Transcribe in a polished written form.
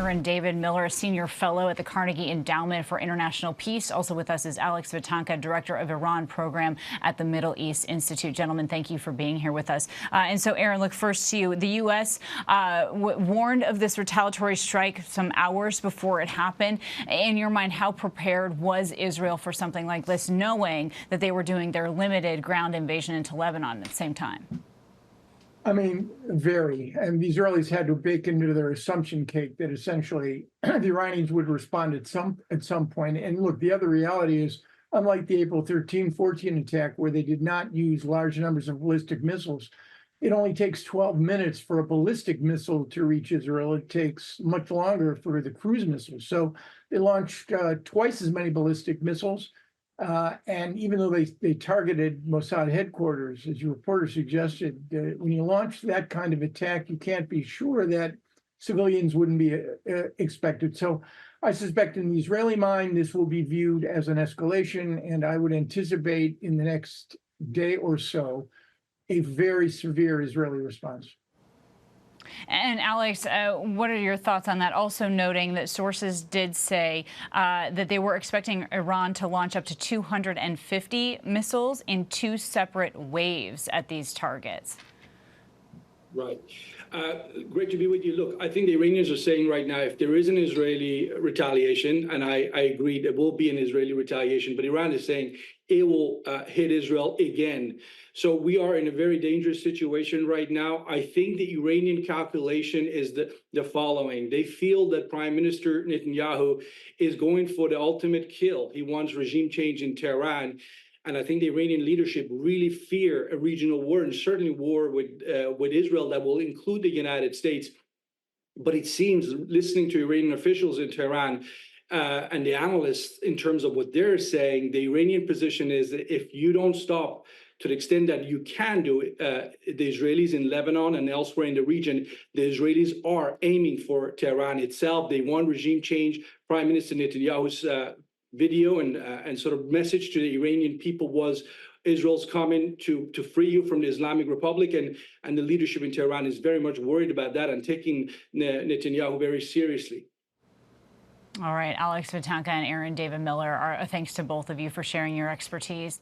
Aaron David Muir, a senior fellow at the Carnegie Endowment for International Peace. Also with us is Alex Vatanka, director of Iran program at the Middle East Institute. Gentlemen, thank you for being here with us. And so, Aaron, look first to you. The U.S. Warned of this retaliatory strike some hours before it happened. In your mind, how prepared was Israel for something like this, knowing that they were doing their limited ground invasion into Lebanon at the same time? I mean, very. And the Israelis had to bake into their assumption cake that essentially the Iranians would respond at some point. And look, the other reality is, unlike the April 13-14 attack, where they did not use large numbers of ballistic missiles, it only takes 12 minutes for a ballistic missile to reach Israel. It takes much longer for the cruise missiles. So they launched twice as many ballistic missiles. And even though they targeted Mossad headquarters, as your reporter suggested, when you launch that kind of attack, you can't be sure that civilians wouldn't be expected. So I suspect in the Israeli mind, this will be viewed as an escalation, and I would anticipate in the next day or so a very severe Israeli response. And Alex, what are your thoughts on that? Also noting that sources did say that they were expecting Iran to launch up to 250 missiles in two separate waves at these targets. Right. Great to be with you. Look, I think the Iranians are saying right now, if there is an Israeli retaliation, and I agree there will be an Israeli retaliation, but Iran is saying it will hit Israel again. So we are in a very dangerous situation right now. I think the Iranian calculation is the following. They feel that Prime Minister Netanyahu is going for the ultimate kill. He wants regime change in Tehran. And I think the Iranian leadership really fear a regional war, and certainly war with Israel that will include the United States. But it seems, listening to Iranian officials in Tehran and the analysts in terms of what they're saying, the Iranian position is that if you don't stop to the extent that you can do it, the Israelis in Lebanon and elsewhere in the region, the Israelis are aiming for Tehran itself. They want regime change. Prime Minister Netanyahu's video and sort of message to the Iranian people was Israel's coming to free you from the Islamic Republic, and the leadership in Tehran is very much worried about that and taking Netanyahu very seriously. All right, Alex Vatanka and Aaron David Muir, thanks to both of you for sharing your expertise.